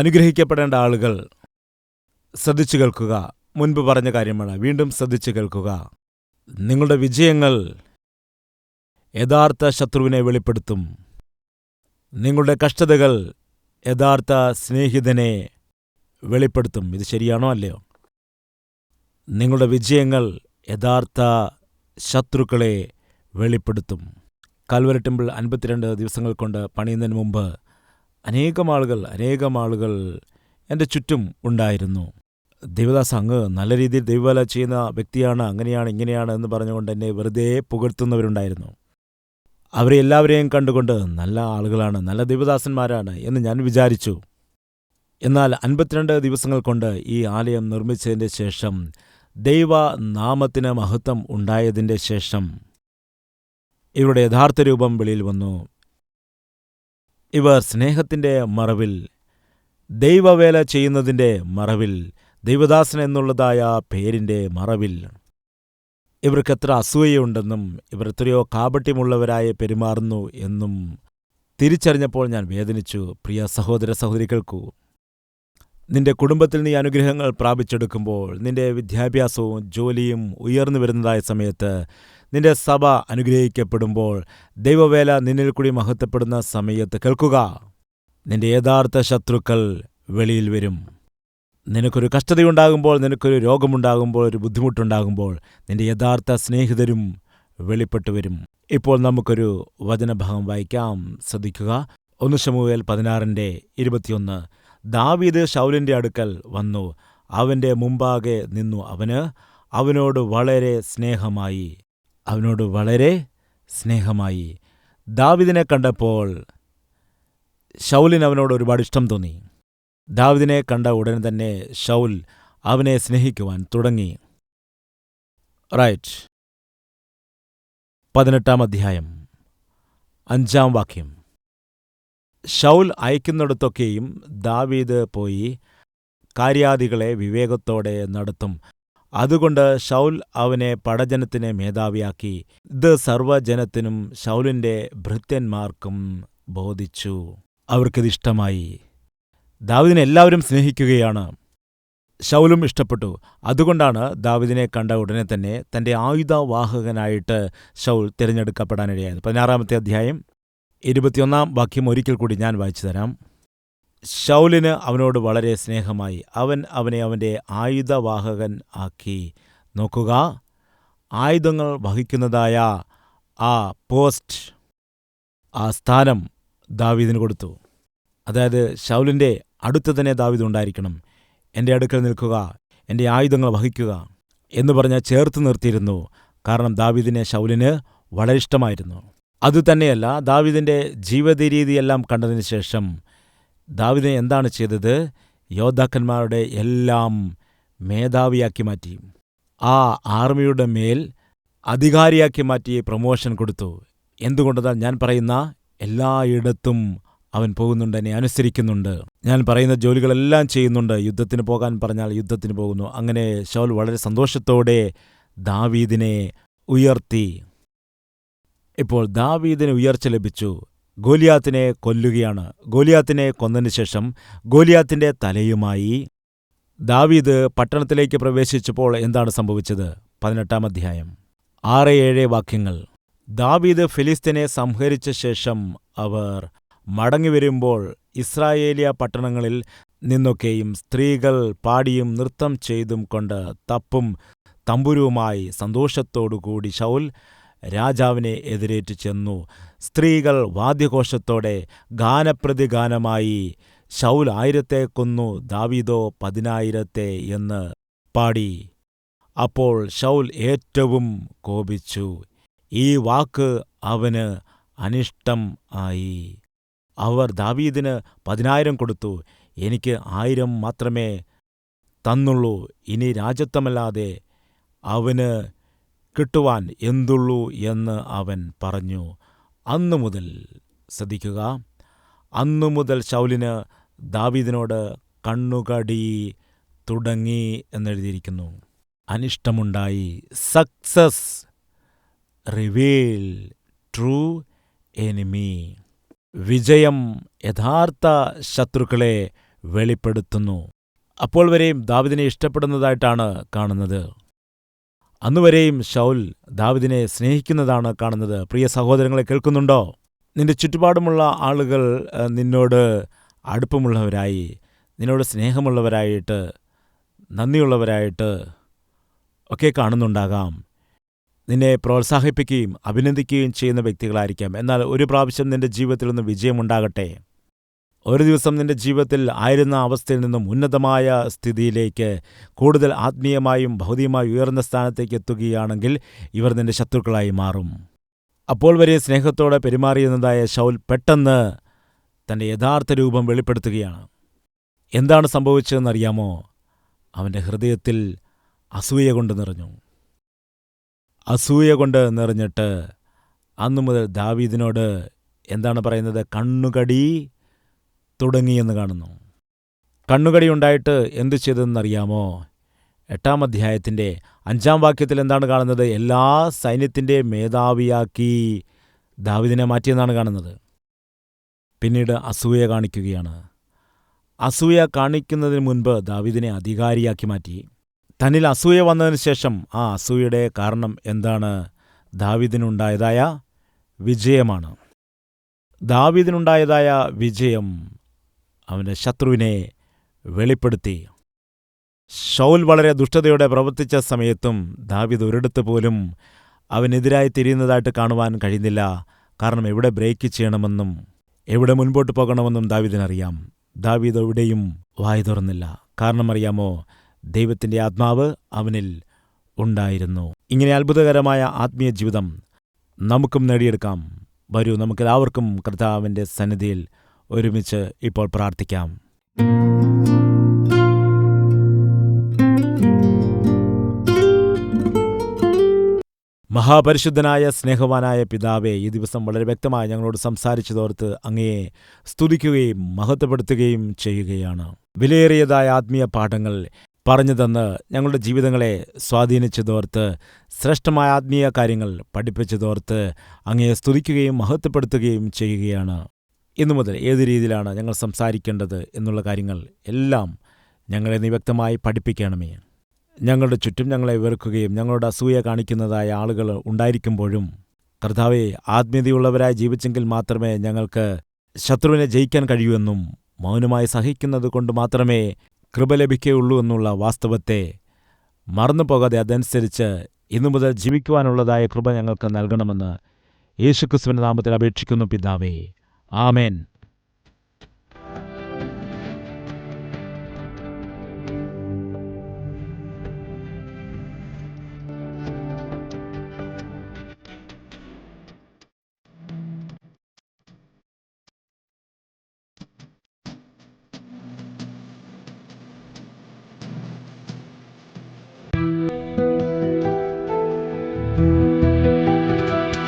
അനുഗ്രഹിക്കപ്പെടേണ്ട ആളുകൾ ശ്രദ്ധിച്ചു കേൾക്കുക. മുൻപ് പറഞ്ഞ കാര്യമാണ്, വീണ്ടും ശ്രദ്ധിച്ചു കേൾക്കുക. നിങ്ങളുടെ വിജയങ്ങൾ യഥാർത്ഥ ശത്രുവിനെ വെളിപ്പെടുത്തും. നിങ്ങളുടെ കഷ്ടതകൾ യഥാർത്ഥ സ്നേഹിതനെ വെളിപ്പെടുത്തും. ഇത് ശരിയാണോ അല്ലയോ? നിങ്ങളുടെ വിജയങ്ങൾ യഥാർത്ഥ ശത്രുക്കളെ വെളിപ്പെടുത്തും. കാൽവരി ടെമ്പിൾ 52 ദിവസങ്ങൾ കൊണ്ട് പണിയുന്നതിന് മുമ്പ് അനേകം ആളുകൾ എൻ്റെ ചുറ്റും ഉണ്ടായിരുന്നു. ദേവദാസ്, അങ്ങ് നല്ല രീതിയിൽ ദൈവവേല ചെയ്യുന്ന വ്യക്തിയാണ്, അങ്ങനെയാണ് ഇങ്ങനെയാണ് എന്ന് പറഞ്ഞുകൊണ്ട് എന്നെ വെറുതെ പുകഴ്ത്തുന്നവരുണ്ടായിരുന്നു. അവരെ എല്ലാവരെയും കണ്ടുകൊണ്ട് നല്ല ആളുകളാണ്, നല്ല ദൈവദാസന്മാരാണ് എന്ന് ഞാൻ വിചാരിച്ചു. എന്നാൽ 52 ദിവസങ്ങൾ കൊണ്ട് ഈ ആലയം നിർമ്മിച്ചതിൻ്റെ ശേഷം, ദൈവനാമത്തിന് മഹത്വം ഉണ്ടായതിൻ്റെ ശേഷം ഇവരുടെ യഥാർത്ഥ രൂപം വെളിയിൽ വന്നു. ഇവർ സ്നേഹത്തിൻ്റെ മറവിൽ, ദൈവവേല ചെയ്യുന്നതിൻ്റെ മറവിൽ, ദൈവദാസൻ എന്നുള്ളതായ പേരിൻ്റെ മറവിൽ ഇവർക്കെത്ര അസൂയയുണ്ടെന്നും ഇവർ എത്രയോ കാപട്യമുള്ളവരായി പെരുമാറുന്നു എന്നും തിരിച്ചറിഞ്ഞപ്പോൾ ഞാൻ വേദനിച്ചു. പ്രിയ സഹോദര സഹോദരികൾക്കു, നിന്റെ കുടുംബത്തിൽ നീ അനുഗ്രഹങ്ങൾ പ്രാപിച്ചെടുക്കുമ്പോൾ, നിന്റെ വിദ്യാഭ്യാസവും ജോലിയും ഉയർന്നു വരുന്നതായ സമയത്ത്, നിന്റെ സഭ അനുഗ്രഹിക്കപ്പെടുമ്പോൾ, ദൈവവേല നിന്നിൽ കൂടി മഹത്വപ്പെടുന്ന സമയത്ത് കേൾക്കുക, നിന്റെ യഥാർത്ഥ ശത്രുക്കൾ വെളിയിൽ വരും. നിനക്കൊരു കഷ്ടതയുണ്ടാകുമ്പോൾ, നിനക്കൊരു രോഗമുണ്ടാകുമ്പോൾ, ഒരു ബുദ്ധിമുട്ടുണ്ടാകുമ്പോൾ, നിന്റെ യഥാർത്ഥ സ്നേഹിതരും വെളിപ്പെട്ടു വരും. ഇപ്പോൾ നമുക്കൊരു വചനഭാഗം വായിക്കാം. ശ്രദ്ധിക്കുക. 1 ശമൂവേൽ 16:21. ദാവീദ് ശൗലിന്റെ അടുക്കൽ വന്നു, അവന്റെ മുമ്പാകെ നിന്നു. അവനോട് വളരെ സ്നേഹമായി. ദാവീദിനെ കണ്ടപ്പോൾ ശൗലിന് അവനോട് ഒരുപാട് ഇഷ്ടം തോന്നി. ദാവീദിനെ കണ്ട ഉടനെ തന്നെ ശൗൽ അവനെ സ്നേഹിക്കുവാൻ തുടങ്ങി. റൈറ്റ്. 18 അധ്യായം 5 വാക്യം. ശൗൽ അയക്കുന്നിടത്തൊക്കെയും ദാവീദ് പോയി കാര്യാദികളെ വിവേകത്തോടെ നടത്തും. അതുകൊണ്ട് ശൗൽ അവനെ പടജനത്തിന് മേധാവിയാക്കി. ഇത് സർവ്വജനത്തിനും ശൗലിന്റെ ഭൃത്യന്മാർക്കും ബോധിച്ചു. അവർക്കിതിഷ്ടമായി. ദാവീദിനെ എല്ലാവരും സ്നേഹിക്കുകയാണ്. ശൗലും ഇഷ്ടപ്പെട്ടു. അതുകൊണ്ടാണ് ദാവീദിനെ കണ്ട ഉടനെ തന്നെ തന്റെ ആയുധവാഹകനായിട്ട് ശൗൽ തിരഞ്ഞെടുക്കപ്പെടാനിടയായത്. 16 അധ്യായം 21 വാക്യം ഒരിക്കൽ കൂടി ഞാൻ വായിച്ചു തരാം. ശൗലിന് അവനോട് വളരെ സ്നേഹമായി. അവനെ അവന്റെ ആയുധവാഹകൻ ആക്കി. നോക്കുക, ആയുധങ്ങൾ വഹിക്കുന്നതായ ആ പോസ്റ്റ്, ആ സ്ഥാനം ദാവീദിന് കൊടുത്തു. അതായത് ശൗലിന്റെ അടുത്ത് തന്നെ ദാവീദ് ഉണ്ടായിരിക്കണം. എൻ്റെ അടുക്കൽ നിൽക്കുക, എൻ്റെ ആയുധങ്ങൾ വഹിക്കുക എന്ന് പറഞ്ഞ് ചേർത്ത് നിർത്തിയിരുന്നു. കാരണം ദാവീദിനെ ശൗലിന് വളരെ ഇഷ്ടമായിരുന്നു. അതുതന്നെയല്ല, ദാവീദിന്റെ ജീവിത രീതിയെല്ലാം കണ്ടതിന് ശേഷം ദാവീദിനെ എന്താണ് ചെയ്തത്? യോദ്ധാക്കന്മാരുടെ എല്ലാം മേധാവിയാക്കി മാറ്റി. ആ ആർമിയുടെ മേൽ അധികാരിയാക്കി മാറ്റി പ്രമോഷൻ കൊടുത്തു. എന്തുകൊണ്ടെന്നാൽ ഞാൻ പറയുന്ന എല്ലായിടത്തും അവൻ പോകുന്നുണ്ട്, എന്നെ അനുസരിക്കുന്നുണ്ട്, ഞാൻ പറയുന്ന ജോലികളെല്ലാം ചെയ്യുന്നുണ്ട്. യുദ്ധത്തിന് പോകാൻ പറഞ്ഞാൽ യുദ്ധത്തിന് പോകുന്നു. അങ്ങനെ ശൗൽ വളരെ സന്തോഷത്തോടെ ദാവീദിനെ ഉയർത്തി. ഇപ്പോൾ ദാവീദിന് ഉയർച്ച ലഭിച്ചു. ഗോലിയാത്തിനെ കൊല്ലുകയാണ്. ഗോലിയാത്തിനെ കൊന്നതിന് ശേഷം ഗോലിയാത്തിന്റെ തലയുമായി ദാവീദ് പട്ടണത്തിലേക്ക് പ്രവേശിച്ചപ്പോൾ എന്താണ് സംഭവിച്ചത്? 18 അധ്യായം 6-7 വാക്യങ്ങൾ. ദാവീദ് ഫിലിസ്ത്യനെ സംഹരിച്ച ശേഷം അവർ മടങ്ങിവരുമ്പോൾ ഇസ്രായേലിയ പട്ടണങ്ങളിൽ നിന്നൊക്കെയും സ്ത്രീകൾ പാടിയും നൃത്തം ചെയ്തും കൊണ്ട് തപ്പും തമ്പുരുവുമായി സന്തോഷത്തോടുകൂടി ശൗൽ രാജാവിനെ എതിരേറ്റു ചെന്നു. സ്ത്രീകൾ വാദ്യഘോഷത്തോടെ ഗാനപ്രതിഗാനമായി ശൗൽ 1000 കൊന്നു, ദാവീദോ 10,000 എന്ന് പാടി. അപ്പോൾ ശൗൽ ഏറ്റവും കോപിച്ചു. ഈ വാക്ക് അവന് അനിഷ്ടം ആയി. അവർ ദാവീദിന് 10,000 കൊടുത്തു, എനിക്ക് 1000 മാത്രമേ തന്നുള്ളൂ. ഇനി രാജത്വമല്ലാതെ അവന് കിട്ടുവാൻ എന്തുള്ളൂ എന്ന് അവൻ പറഞ്ഞു. അന്നുമുതൽ, ശ്രദ്ധിക്കുക, അന്നുമുതൽ ശൗലിന് ദാവീദിനോട് കണ്ണുകടി തുടങ്ങി എന്നെഴുതിയിരിക്കുന്നു. അനിഷ്ടമുണ്ടായി. Success reveal true enemy. വിജയം യഥാർത്ഥ ശത്രുക്കളെ വെളിപ്പെടുത്തുന്നു. അപ്പോൾ വരെയും ദാവീദിനെ ഇഷ്ടപ്പെടുന്നതായിട്ടാണ് കാണുന്നത്. അന്നുവരെയും ശൗൽ ദാവീദിനെ സ്നേഹിക്കുന്നതാണ് കാണുന്നത്. പ്രിയ സഹോദരങ്ങളെ, കേൾക്കുന്നുണ്ടോ? നിന്റെ ചുറ്റുപാടുമുള്ള ആളുകൾ നിന്നോട് അടുപ്പമുള്ളവരായി, നിന്നോട് സ്നേഹമുള്ളവരായിട്ട്, നന്ദിയുള്ളവരായിട്ട് ഒക്കെ കാണുന്നുണ്ടാകാം. നിന്നെ പ്രോത്സാഹിപ്പിക്കുകയും അഭിനന്ദിക്കുകയും ചെയ്യുന്ന വ്യക്തികളായിരിക്കാം. എന്നാൽ ഒരു പ്രാവശ്യം നിന്റെ ജീവിതത്തിൽ നിന്ന് വിജയമുണ്ടാകട്ടെ. ഒരു ദിവസം നിന്റെ ജീവിതത്തിൽ ആയിരുന്ന അവസ്ഥയിൽ നിന്നും ഉന്നതമായ സ്ഥിതിയിലേക്ക്, കൂടുതൽ ആത്മീയമായും ഭൗതികമായും ഉയർന്ന സ്ഥാനത്തേക്ക് എത്തുകയാണെങ്കിൽ ഇവർ നിന്റെ ശത്രുക്കളായി മാറും. അപ്പോൾ വരെ സ്നേഹത്തോടെ പെരുമാറിയെന്നതായ ശൗൽ പെട്ടെന്ന് തൻ്റെ യഥാർത്ഥ രൂപം വെളിപ്പെടുത്തുകയാണ്. എന്താണ് സംഭവിച്ചതെന്നറിയാമോ? അവൻ്റെ ഹൃദയത്തിൽ അസൂയ കൊണ്ട് നിറഞ്ഞു. അസൂയ കൊണ്ട് നിറഞ്ഞിട്ട് അന്നു മുതൽ ദാവീദിനോട് എന്താണ് പറയുന്നത്? കണ്ണുകടി തുടങ്ങിയെന്ന് കാണുന്നു. കണ്ണുകടി ഉണ്ടായിട്ട് എന്തു ചെയ്തതെന്നറിയാമോ? 8-ാം അധ്യായത്തിൻ്റെ 5-ാം വാക്യത്തിൽ എന്താണ് കാണുന്നത്? എല്ലാ സൈന്യത്തിൻ്റെ മേധാവിയാക്കി ദാവീദിനെ മാറ്റിയെന്നാണ് കാണുന്നത്. പിന്നീട് അസൂയ കാണിക്കുകയാണ്. അസൂയ കാണിക്കുന്നതിന് മുൻപ് ദാവീദിനെ അധികാരിയാക്കി മാറ്റി. തന്നിൽ അസൂയ വന്നതിന് ശേഷം ആ അസൂയയുടെ കാരണം എന്താണ്? ദാവീദിനുണ്ടായതായ വിജയമാണ്. ദാവീദിനുണ്ടായതായ വിജയം അവൻ്റെ ശത്രുവിനെ വെളിപ്പെടുത്തി. ശൗൽ വളരെ ദുഷ്ടതയോടെ പ്രവർത്തിച്ച സമയത്തും ദാവീദ് ഒരിടത്ത് പോലും അവനെതിരായി തിരിയുന്നതായിട്ട് കാണുവാൻ കഴിയുന്നില്ല. കാരണം എവിടെ ബ്രേക്ക് ചെയ്യണമെന്നും എവിടെ മുൻപോട്ട് പോകണമെന്നും ദാവീദിനറിയാം. ദാവീദ് എവിടെയും വായ് തുറന്നില്ല. കാരണം അറിയാമോ? ദൈവത്തിൻ്റെ ആത്മാവ് അവനിൽ ഉണ്ടായിരുന്നു. ഇങ്ങനെ അത്ഭുതകരമായ ആത്മീയ ജീവിതം നമുക്കും നേടിയെടുക്കാം. വരൂ, നമുക്കെല്ലാവർക്കും കർത്താവിൻ്റെ സന്നിധിയിൽ ഒരുമിച്ച് ഇപ്പോൾ പ്രാർത്ഥിക്കാം. മഹാപരിശുദ്ധനായ സ്നേഹവാനായ പിതാവേ, ഈ ദിവസം വളരെ വ്യക്തമായി ഞങ്ങളോട് സംസാരിച്ചതോർത്ത് അങ്ങയെ സ്തുതിക്കുകയും മഹത്വപ്പെടുത്തുകയും ചെയ്യുകയാണ്. വിലയേറിയതായ ആത്മീയ പാഠങ്ങൾ പറഞ്ഞു തന്ന് ഞങ്ങളുടെ ജീവിതങ്ങളെ സ്വാധീനിച്ചതോർത്ത്, ശ്രേഷ്ഠമായ ആത്മീയ കാര്യങ്ങൾ പഠിപ്പിച്ചതോർത്ത് അങ്ങയെ സ്തുതിക്കുകയും മഹത്വപ്പെടുത്തുകയും ചെയ്യുകയാണ്. ഇന്നു മുതൽ ഏത് രീതിയിലാണ് ഞങ്ങൾ സംസാരിക്കേണ്ടത് എന്നുള്ള കാര്യങ്ങൾ എല്ലാം ഞങ്ങളെ നീ വ്യക്തമായി പഠിപ്പിക്കണമേ. ഞങ്ങളുടെ ചുറ്റും ഞങ്ങളെ വെറുക്കുകയും ഞങ്ങളുടെ അസൂയ കാണിക്കുന്നതായ ആളുകൾ ഉണ്ടായിരിക്കുമ്പോഴും കർത്താവേ, ആത്മീയതയുള്ളവരായി ജീവിച്ചെങ്കിൽ മാത്രമേ ഞങ്ങൾക്ക് ശത്രുവിനെ ജയിക്കാൻ കഴിയൂ എന്നും മൗനമായി സഹിക്കുന്നത് കൊണ്ട് മാത്രമേ കൃപ ലഭിക്കുകയുള്ളൂ എന്നുള്ള വാസ്തവത്തെ മറന്നു പോകാതെ അതനുസരിച്ച് ഇന്നു മുതൽ ജീവിക്കുവാനുള്ളതായ കൃപ ഞങ്ങൾക്ക് നൽകണമെന്ന് യേശുക്രിസ്തുവിന്റെ നാമത്തിൽ അപേക്ഷിക്കുന്നു പിതാവേ. ആമേൻ.